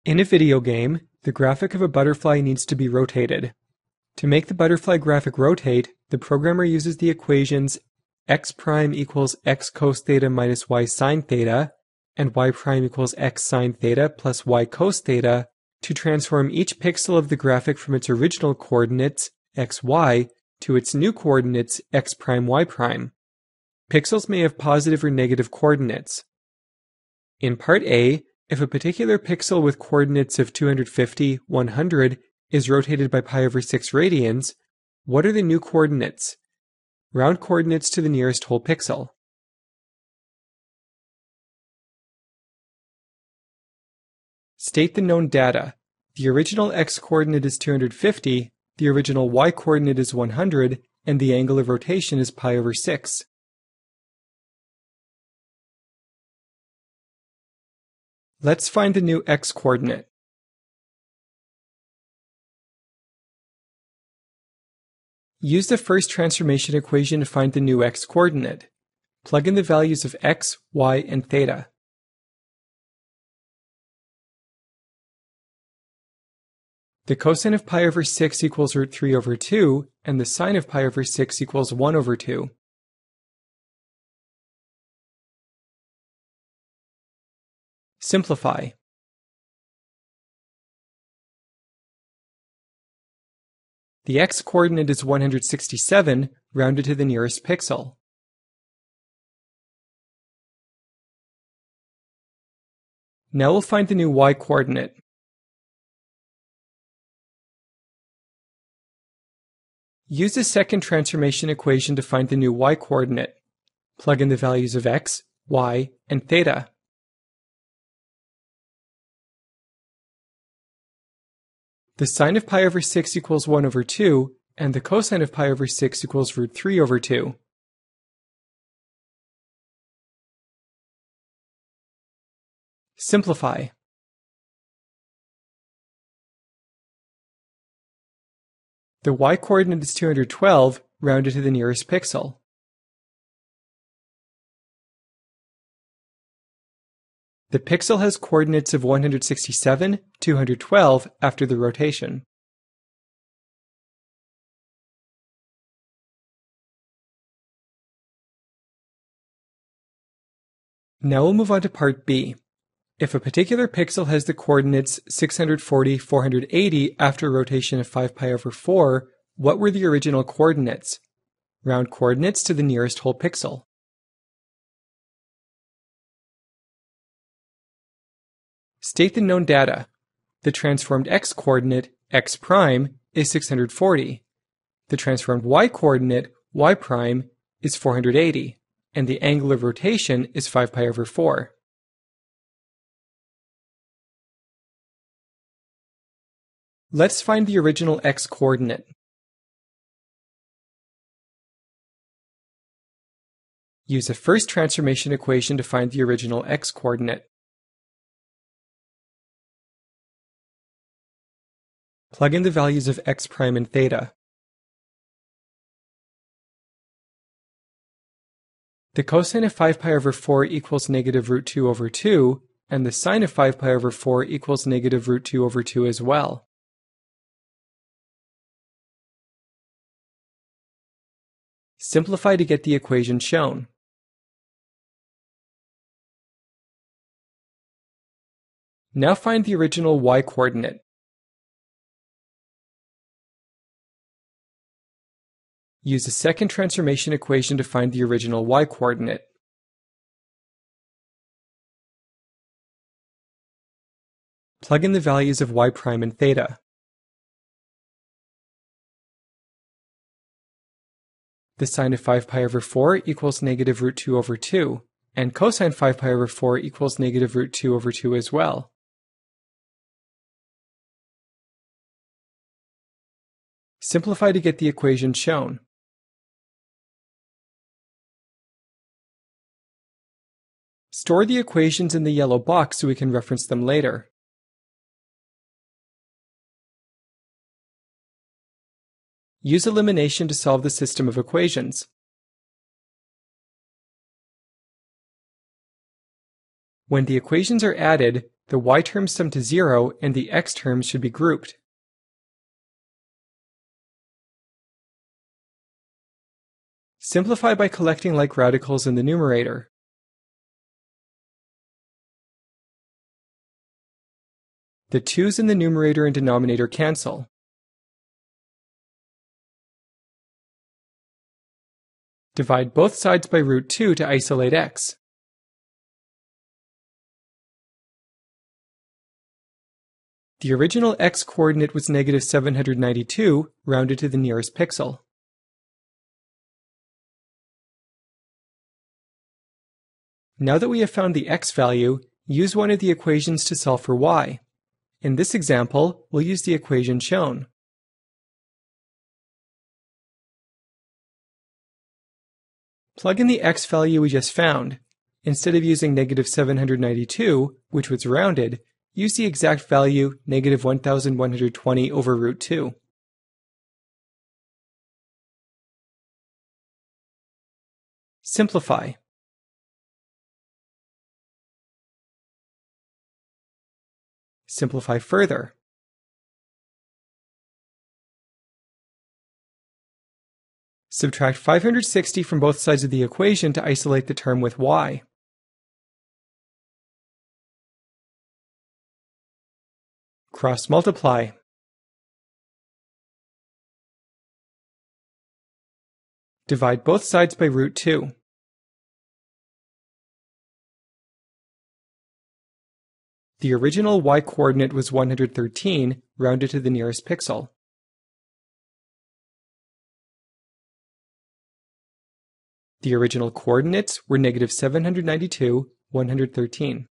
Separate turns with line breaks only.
In a video game, the graphic of a butterfly needs to be rotated. To make the butterfly graphic rotate, the programmer uses the equations x prime equals x cos theta minus y sine theta and y prime equals x sine theta plus y cos theta to transform each pixel of the graphic from its original coordinates, xy, to its new coordinates, x prime y prime. Pixels may have positive or negative coordinates. In part A, if a particular pixel with coordinates of 250, 100 is rotated by pi over 6 radians, what are the new coordinates? Round coordinates to the nearest whole pixel. State the known data. The original x-coordinate is 250, the original y-coordinate is 100, and the angle of rotation is pi over 6. Let's find the new x-coordinate. Use the first transformation equation to find the new x-coordinate. Plug in the values of x, y, and theta. The cosine of pi over 6 equals root 3 over 2, and the sine of pi over 6 equals 1 over 2. Simplify. The x-coordinate is 167, rounded to the nearest pixel. Now we'll find the new y-coordinate. Use the second transformation equation to find the new y-coordinate. Plug in the values of x, y, and theta. The sine of pi over 6 equals 1 over 2, and the cosine of pi over 6 equals root 3 over 2. Simplify. The y-coordinate is 212, rounded to the nearest pixel. The pixel has coordinates of 167, 212 after the rotation. Now we'll move on to part B. If a particular pixel has the coordinates 640, 480 after a rotation of 5 pi over 4, what were the original coordinates? Round coordinates to the nearest whole pixel. State the known data. The transformed x-coordinate, x prime, is 640. The transformed y-coordinate, y prime, is 480, and the angle of rotation is 5 pi over 4. Let's find the original x-coordinate. Use the first transformation equation to find the original x-coordinate. Plug in the values of x prime and theta. The cosine of 5 pi over 4 equals negative root 2 over 2, and the sine of 5 pi over 4 equals negative root 2 over 2 as well. Simplify to get the equation shown. Now find the original y-coordinate. Use the second transformation equation to find the original y-coordinate. Plug in the values of y prime and theta. The sine of 5 pi over 4 equals negative root 2 over 2, and cosine 5 pi over 4 equals negative root 2 over 2 as well. Simplify to get the equation shown. Store the equations in the yellow box so we can reference them later. Use elimination to solve the system of equations. When the equations are added, the y terms sum to 0 and the x terms should be grouped. Simplify by collecting like radicals in the numerator. The 2's in the numerator and denominator cancel. Divide both sides by root 2 to isolate x. The original x coordinate was negative 792, rounded to the nearest pixel. Now that we have found the x value, use one of the equations to solve for y. In this example, we'll use the equation shown. Plug in the x value we just found. Instead of using negative 792, which was rounded, use the exact value, negative 1120 over root 2. Simplify. Simplify further. Subtract 560 from both sides of the equation to isolate the term with y. Cross multiply. Divide both sides by root 2. The original y coordinate was 113, rounded to the nearest pixel. The original coordinates were negative 792, 113.